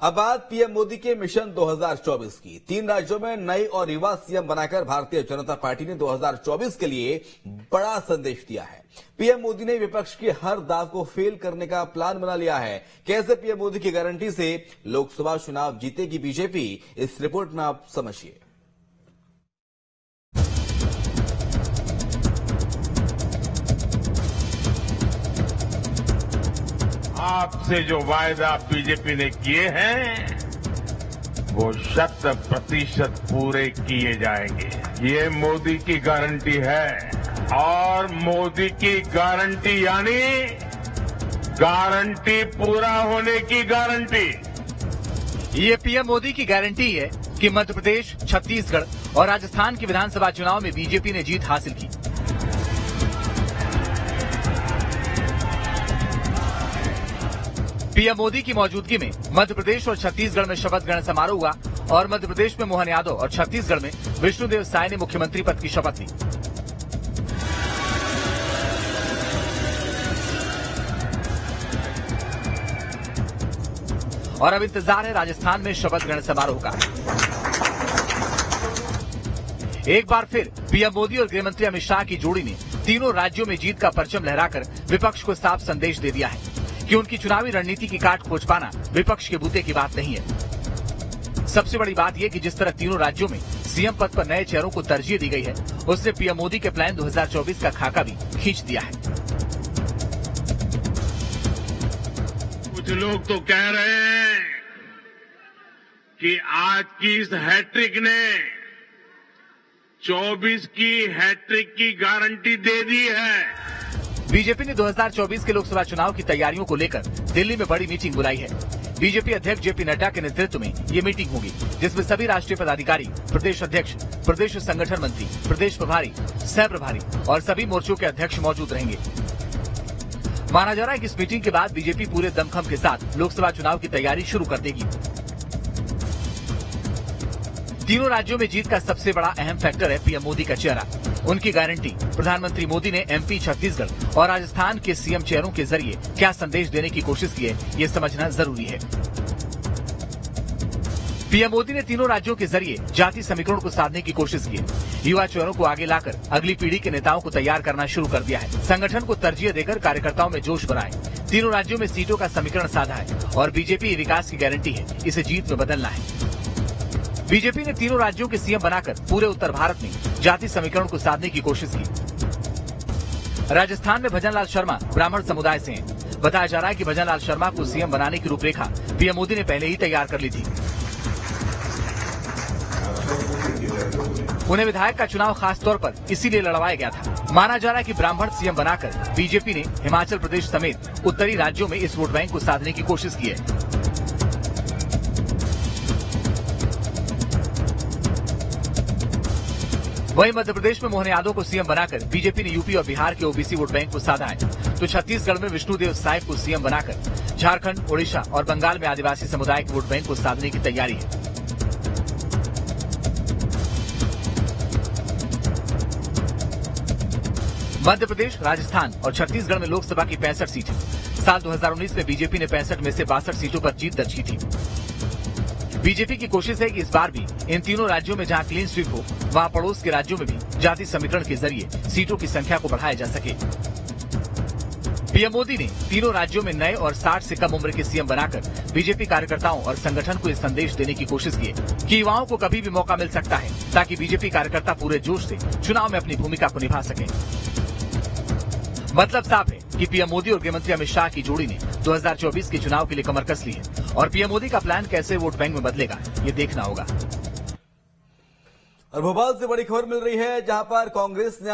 अब बात पीएम मोदी के मिशन 2024 की। 3 राज्यों में नई और युवा सीएम बनाकर भारतीय जनता पार्टी ने 2024 के लिए बड़ा संदेश दिया है। पीएम मोदी ने विपक्ष के हर दाव को फेल करने का प्लान बना लिया है। कैसे पीएम मोदी की गारंटी से लोकसभा चुनाव जीतेगी बीजेपी, इस रिपोर्ट में आप समझिए। आपसे जो वायदा बीजेपी ने किए हैं वो 100% पूरे किए जाएंगे। ये मोदी की गारंटी है और मोदी की गारंटी यानी गारंटी पूरा होने की गारंटी। ये पीएम मोदी की गारंटी है कि मध्य प्रदेश, छत्तीसगढ़ और राजस्थान के विधानसभा चुनाव में बीजेपी ने जीत हासिल की। पीएम मोदी की मौजूदगी में मध्य प्रदेश और छत्तीसगढ़ में शपथ ग्रहण समारोह हुआ और मध्य प्रदेश में मोहन यादव और छत्तीसगढ़ में विष्णुदेव साय ने मुख्यमंत्री पद की शपथ ली। और अब इंतजार है राजस्थान में शपथ ग्रहण समारोह का। एक बार फिर पीएम मोदी और गृहमंत्री अमित शाह की जोड़ी ने तीनों राज्यों में जीत का परचम लहराकर विपक्ष को साफ संदेश दे दिया है कि उनकी चुनावी रणनीति की काट खोज पाना विपक्ष के बूते की बात नहीं है। सबसे बड़ी बात यह कि जिस तरह तीनों राज्यों में सीएम पद पर नए चेहरों को तरजीह दी गई है, उसने पीएम मोदी के प्लान 2024 का खाका भी खींच दिया है। कुछ लोग तो कह रहे हैं कि आज की इस हैट्रिक ने 24 की हैट्रिक की गारंटी दे दी है। बीजेपी ने 2024 के लोकसभा चुनाव की तैयारियों को लेकर दिल्ली में बड़ी मीटिंग बुलाई है। बीजेपी अध्यक्ष जेपी नड्डा के नेतृत्व में ये मीटिंग होगी, जिसमें सभी राष्ट्रीय पदाधिकारी, प्रदेश अध्यक्ष, प्रदेश संगठन मंत्री, प्रदेश प्रभारी, सह प्रभारी और सभी मोर्चों के अध्यक्ष मौजूद रहेंगे। माना जा रहा है कि इस मीटिंग के बाद बीजेपी पूरे दमखम के साथ लोकसभा चुनाव की तैयारी शुरू कर देगी। तीनों राज्यों में जीत का सबसे बड़ा अहम फैक्टर है पीएम मोदी का चेहरा, उनकी गारंटी। प्रधानमंत्री मोदी ने एमपी, छत्तीसगढ़ और राजस्थान के सीएम चेहरों के जरिए क्या संदेश देने की कोशिश की है, ये समझना जरूरी है। पीएम मोदी ने तीनों राज्यों के जरिए जाति समीकरण को साधने की कोशिश की है। युवा चेहरों को आगे लाकर अगली पीढ़ी के नेताओं को तैयार करना शुरू कर दिया है। संगठन को तरजीह देकर कार्यकर्ताओं में जोश बढ़ाए। तीनों राज्यों में सीटों का समीकरण साधा है और बीजेपी विकास की गारंटी है, इसे जीत में बदलना है। बीजेपी ने तीनों राज्यों के सीएम बनाकर पूरे उत्तर भारत में जाति समीकरण को साधने की कोशिश की। राजस्थान में भजनलाल शर्मा ब्राह्मण समुदाय से हैं। बताया जा रहा है कि भजनलाल शर्मा को सीएम बनाने की रूपरेखा पीएम मोदी ने पहले ही तैयार कर ली थी। उन्हें विधायक का चुनाव खास तौर पर इसीलिए लड़वाया गया था। माना जा रहा है कि ब्राह्मण सीएम बनाकर बीजेपी ने हिमाचल प्रदेश समेत उत्तरी राज्यों में इस वोट बैंक को साधने की कोशिश की है। वहीं मध्य प्रदेश में मोहन यादव को सीएम बनाकर बीजेपी ने यूपी और बिहार के ओबीसी वोट बैंक को साधा है, तो छत्तीसगढ़ में विष्णुदेव साय को सीएम बनाकर झारखंड, ओडिशा और बंगाल में आदिवासी समुदाय के वोट बैंक को साधने की तैयारी है। मध्य प्रदेश, राजस्थान और छत्तीसगढ़ में लोकसभा की 65 सीटें। साल 2019 में बीजेपी ने 65 में से 62 सीटों पर जीत दर्ज की थी। बीजेपी की कोशिश है कि इस बार भी इन तीनों राज्यों में जहां क्लीन स्वीप हो, वहां पड़ोस के राज्यों में भी जाति समीकरण के जरिए सीटों की संख्या को बढ़ाया जा सके। पीएम मोदी ने तीनों राज्यों में नए और 60 से कम उम्र के सीएम बनाकर बीजेपी कार्यकर्ताओं और संगठन को ये संदेश देने की कोशिश की है कि युवाओं को कभी भी मौका मिल सकता है, ताकि बीजेपी कार्यकर्ता पूरे जोश से चुनाव में अपनी भूमिका को निभा सके। मतलब साफ है कि पीएम मोदी और गृहमंत्री अमित शाह की जोड़ी ने 2024 के चुनाव के लिए कमर कस ली है और पीएम मोदी का प्लान कैसे वोट बैंक में बदलेगा, ये देखना होगा। और भोपाल से बड़ी खबर मिल रही है, जहां पर कांग्रेस ने